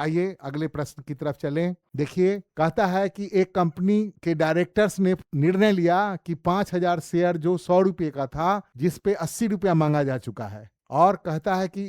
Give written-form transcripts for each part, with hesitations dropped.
आइए अगले प्रश्न की तरफ चलें। देखिए, कहता है कि एक कंपनी के डायरेक्टर्स ने निर्णय लिया कि 5,000 शेयर जो 100 रुपये का था, जिस पे 80 रुपया मांगा जा चुका है, और कहता है कि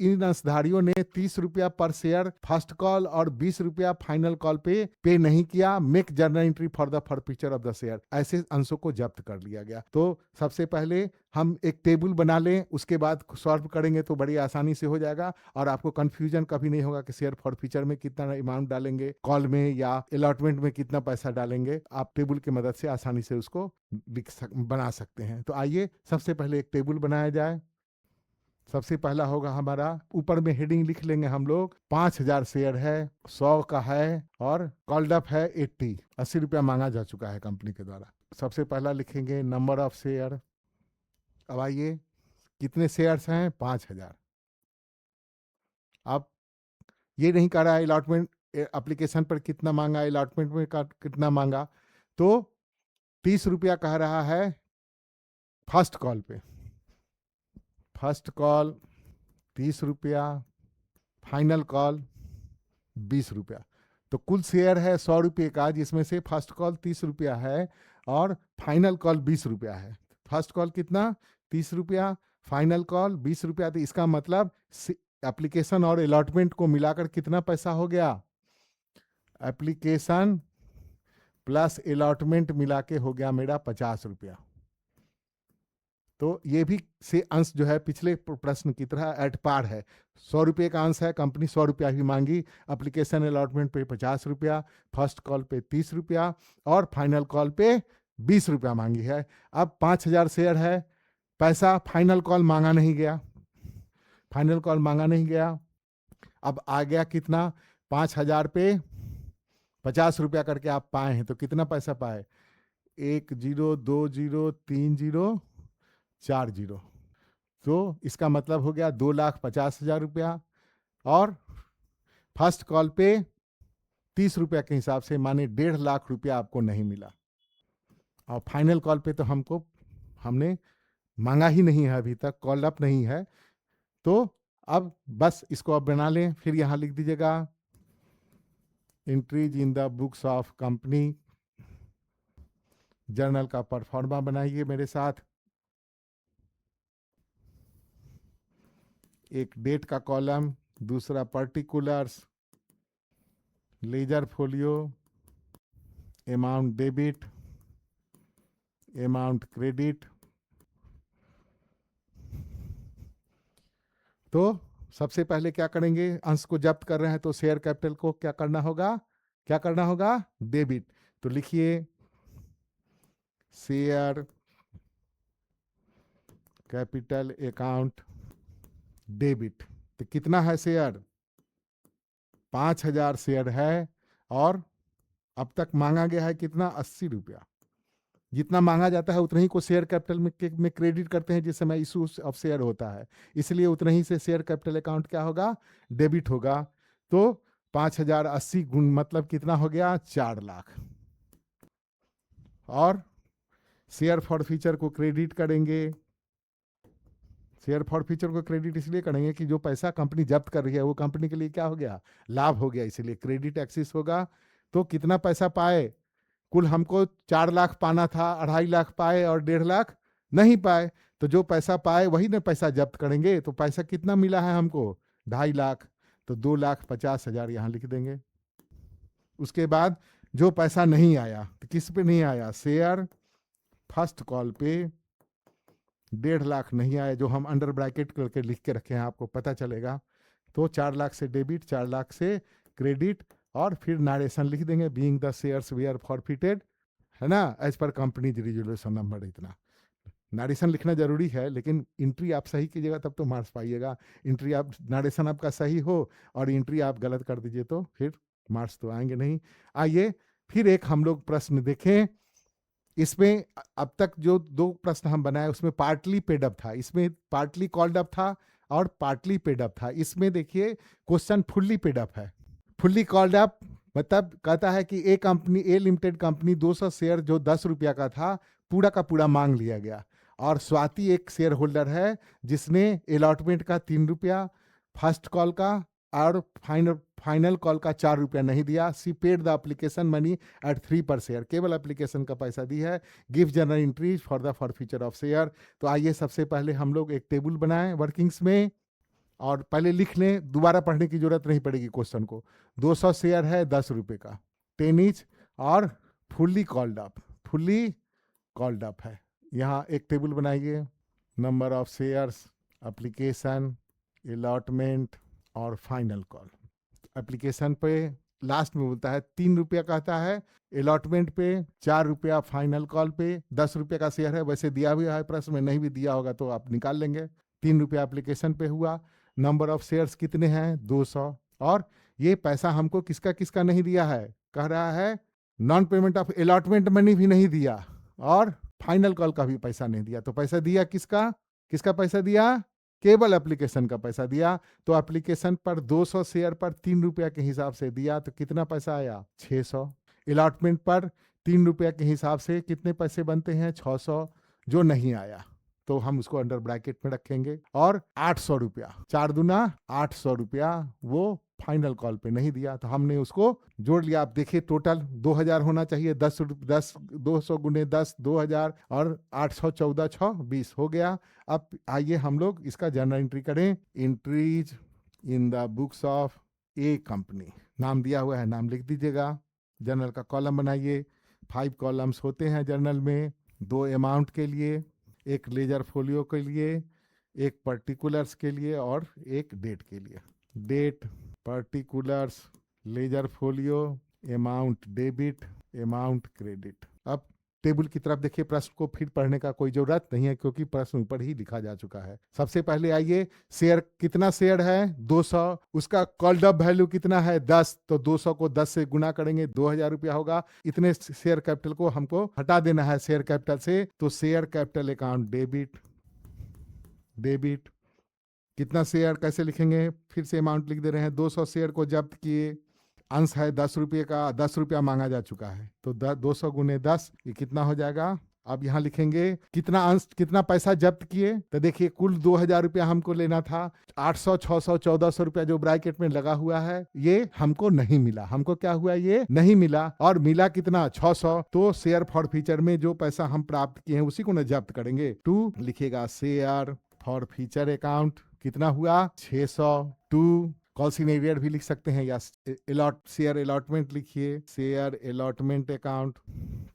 इन अंशधारियों ने 30 रुपया पर शेयर फर्स्ट कॉल और 20 रुपया फाइनल कॉल पे नहीं किया। Make journal entry for the forfeiture of the share. ऐसे अंशों को जब्त कर लिया गया। तो सबसे पहले हम एक टेबल बना लें, उसके बाद सॉल्व करेंगे तो बड़ी आसानी से हो जाएगा और आपको कंफ्यूजन कभी नहीं होगा कि शेयर फॉरफीचर में कितना अमाउंट डालेंगे, कॉल में या अलॉटमेंट में कितना पैसा डालेंगे। आप टेबल की मदद से आसानी से उसको बना सकते हैं। तो आइए सबसे पहले एक टेबल बनाया जाए। सबसे पहला होगा हमारा, ऊपर में हेडिंग लिख लेंगे हम लोग, 5,000 शेयर है, 100 का है और कॉल्ड अप है 80 रुपया मांगा जा चुका है कंपनी के द्वारा। सबसे पहला लिखेंगे नंबर ऑफ शेयर। अब आइए, कितने शेयर्स हैं? 5,000। अब ये नहीं कह रहा है अलॉटमेंट एप्लीकेशन पर कितना मांगा, अलॉटमेंट में कितना मांगा। तो 30 रुपया कह रहा है फर्स्ट कॉल पे। फर्स्ट कॉल 30 रुपया, फाइनल कॉल 20 रुपया। तो कुल शेयर है 100 रुपये का, जिसमें से फर्स्ट कॉल 30 रुपया है और फाइनल कॉल 20 रुपया है। फर्स्ट कॉल कितना? 30 रुपया, फाइनल कॉल 20 रुपया। तो इसका मतलब एप्लीकेशन और अलॉटमेंट को मिलाकर कितना पैसा हो गया? एप्लीकेशन प्लस अलॉटमेंट मिला के हो गया मेरा 50 रुपया। तो ये भी से अंश जो है पिछले प्रश्न की तरह एट पार है। 100 रुपये का अंश है, कंपनी 100 रुपया ही मांगी। एप्लीकेशन अलॉटमेंट पे 50 रुपया, फर्स्ट कॉल पे 30 रुपया और फाइनल कॉल पे 20 रुपया मांगी है। अब 5,000 शेयर है, पैसा फाइनल कॉल मांगा नहीं गया, फाइनल कॉल मांगा नहीं गया। अब आ गया कितना? 5,000 पे 50 रुपया करके आप पाए हैं, तो कितना पैसा पाए? 1 0 2 0 3 0 4 0। तो इसका मतलब हो गया 2,50,000 रुपया। और फर्स्ट कॉल पे 30 रुपया के हिसाब से माने 1.5 लाख रुपया आपको नहीं मिला। और फाइनल कॉल पे तो हमने मांगा ही नहीं है, अभी तक कॉल अप नहीं है। तो अब बस इसको अब बना लें। फिर यहां लिख दीजिएगा entries in the books of company. Journal का परफॉर्मा बनाइए मेरे साथ। एक डेट का कॉलम, दूसरा particulars, ledger folio, amount debit, amount credit. तो सबसे पहले क्या करेंगे? अंश को जब्त कर रहे हैं तो शेयर कैपिटल को क्या करना होगा? डेबिट। तो लिखिए शेयर कैपिटल अकाउंट डेबिट। तो कितना है शेयर? 5,000 शेयर है और अब तक मांगा गया है कितना? 80 रुपया। जितना मांगा जाता है उतना ही को शेयर कैपिटल में क्रेडिट करते हैं जिस समय इशू ऑफ शेयर होता है, इसलिए उतना ही से शेयर कैपिटल अकाउंट क्या होगा? डेबिट होगा। तो 5,000 80 गुण मतलब कितना हो गया? 4 लाख। और शेयर फॉर फ्यूचर को क्रेडिट करेंगे। शेयर फॉर फ्यूचर को क्रेडिट इसलिए करेंगे कि जो पैसा कंपनी जब्त कर रही है वो कंपनी के लिए क्या हो गया? लाभ हो गया, इसलिए क्रेडिट एक्सिस होगा। तो कितना पैसा पाए? कुल हमको 4 लाख पाना था, 2.5 लाख पाए और 1.5 लाख नहीं पाए। तो जो पैसा पाए वही ना पैसा जब्त करेंगे। तो पैसा कितना मिला है हमको? 2.5 लाख। तो 2,50,000 यहाँ लिख देंगे। उसके बाद जो पैसा नहीं आया, तो किस पे नहीं आया? शेयर फर्स्ट कॉल पे 1.5 लाख नहीं आया, जो हम अंडर ब्रैकेट करके लिख के रखे हैं, आपको पता चलेगा। तो 4 लाख से डेबिट, 4 लाख से क्रेडिट, और फिर नारेशन लिख देंगे, being the shares were forfeited, है ना, as per companies resolution number. इतना नारेशन लिखना जरूरी है, लेकिन एंट्री आप सही कीजिएगा तब तो मार्क्स पाइएगा। एंट्री आप नारेशन आपका सही हो और एंट्री आप गलत कर दीजिए तो फिर मार्क्स तो आएंगे नहीं। आइए फिर एक हम लोग प्रश्न देखें। इसमें अब तक जो 2 प्रश्न हम बनाए उसमें पार्टली पेड अप था, इसमें पार्टली कॉल्ड अप था और पार्टली पेड अप था। इसमें देखिए क्वेश्चन फुल्ली पेड अप है। फुल्ली कॉल्ड अप मतलब कहता है कि ए लिमिटेड कंपनी 200 शेयर जो 10 रुपया का था पूरा का पूरा मांग लिया गया, और स्वाति एक शेयर होल्डर है जिसने अलॉटमेंट का 3 रुपया, फर्स्ट कॉल का और फाइनल कॉल का 4 रुपया नहीं दिया। She paid the application money at 3 per share, केवल एप्लीकेशन का पैसा दी है। Give general entries for the forfeiture of share. तो आइए सबसे पहले हम लोग एक टेबल बनाएं वर्किंग्स में, और पहले लिख लें, दोबारा पढ़ने की जरूरत नहीं पड़ेगी क्वेश्चन को। 200 शेयर है 10 रुपये का, 10 ईच, और फुल्ली कॉल्ड अप है। यहाँ एक टेबल बनाइए, number of shares, application, allotment और फाइनल कॉल। एप्लीकेशन पे लास्ट में बोलता है 3 रुपया कहता है, अलॉटमेंट पे 4 रुपया, फाइनल कॉल पे 10 रुपये का शेयर है। वैसे दिया भी है प्रश्न में, नहीं भी दिया होगा तो आप निकाल लेंगे। 3 रुपया एप्लीकेशन पे हुआ। नंबर ऑफ शेयर्स कितने हैं? 200। और ये पैसा हमको किसका किसका नहीं दिया है? कह रहा है non payment of allotment money भी नहीं दिया, और फाइनल कॉल का भी पैसा नहीं दिया। तो पैसा दिया किसका किसका पैसा दिया? केवल एप्लीकेशन का पैसा दिया। तो एप्लीकेशन पर 200 शेयर पर 3 रुपया के हिसाब से दिया, तो कितना पैसा आया? 600। अलॉटमेंट पर 3 रुपया के हिसाब से कितने पैसे बनते हैं? 600, जो नहीं आया तो हम उसको अंडर ब्रैकेट में रखेंगे। और 800 रुपया, 4 दूना 800 रुपया वो फाइनल कॉल पे नहीं दिया, तो हमने उसको जोड़ लिया। आप देखिए टोटल 2000 होना चाहिए। 200 गुने 10 2000, और 800 14 6 20 हो गया। अब आइए हम लोग इसका जर्नल एंट्री करें। Entries in the books of A company, नाम दिया हुआ है, नाम लिख दीजिएगा। जर्नल का कॉलम बनाइए। 5 कॉलम्स होते हैं जर्नल में, 2 अमाउंट के लिए, एक लेजर फोलियो के लिए, एक पर्टिकुलर्स के लिए, और एक डेट के लिए। Date, particulars, ledger folio, amount debit, amount credit. अब टेबल की तरफ देखिए, प्रश्न को फिर पढ़ने का कोई जरूरत नहीं है क्योंकि प्रश्न ऊपर ही लिखा जा चुका है। सबसे पहले आइए, शेयर कितना शेयर है? 200। उसका कॉल्ड अप वैल्यू कितना है? 10। तो 200 को 10 से गुना करेंगे, 2000 रुपया होगा। इतने शेयर कैपिटल को हमको हटा देना है शेयर कैपिटल से, तो शेयर कैपिटल अकाउंट डेबिट। कितना शेयर कैसे लिखेंगे? फिर से अमाउंट लिख दे रहे हैं। 200 शेयर को जब्त किए, अंश है 10 रुपये का, 10 रुपया मांगा जा चुका है, तो 200 गुने 10, ये कितना हो जाएगा? अब यहाँ लिखेंगे कितना अंश, कितना पैसा जब्त किए। तो देखिए कुल 2000 रुपया हमको लेना था। 800 600 1400 रुपया जो ब्रैकेट में लगा हुआ है, ये हमको नहीं मिला। हमको क्या हुआ? ये नहीं मिला। और मिला कितना? 600। तो शेयर फॉर फीचर में जो पैसा हम प्राप्त किए हैं उसी को ना जब्त करेंगे। टू लिखिएगा शेयर फॉर फीचर अकाउंट, कितना हुआ? 600। टू कॉल सिनेरियर भी लिख सकते हैं, या शेयर अलॉटमेंट लिखिए, share allotment account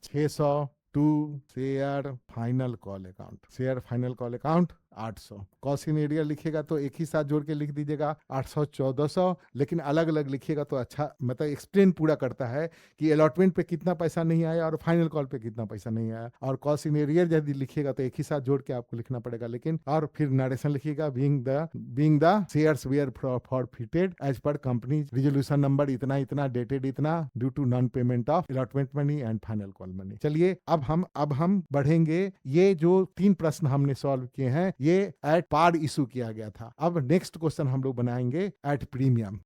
600। To share final call account, share final call account 800। Cost area लिखिएगा तो एक ही साथ जोड़ के लिख दीजिएगा 800 1400, लेकिन अलग अलग लिखिएगा तो अच्छा, मतलब एक्सप्लेन पूरा करता है कि अलॉटमेंट पे कितना पैसा नहीं आया और फाइनल कॉल पे कितना पैसा नहीं आया। और कॉस्ट एरियर यदि लिखिएगा तो एक ही साथ जोड़ के आपको लिखना पड़ेगा, लेकिन और फिर नरेशन लिखिएगा, being the shares were forfeited as per company resolution number इतना इतना, डेटेड इतना, due to non payment of allotment money and final call money. चलिए अब हम बढ़ेंगे। ये जो 3 प्रश्न हमने सॉल्व किए हैं ये एट पार इशू किया गया था। अब नेक्स्ट क्वेश्चन हम लोग बनाएंगे एट प्रीमियम।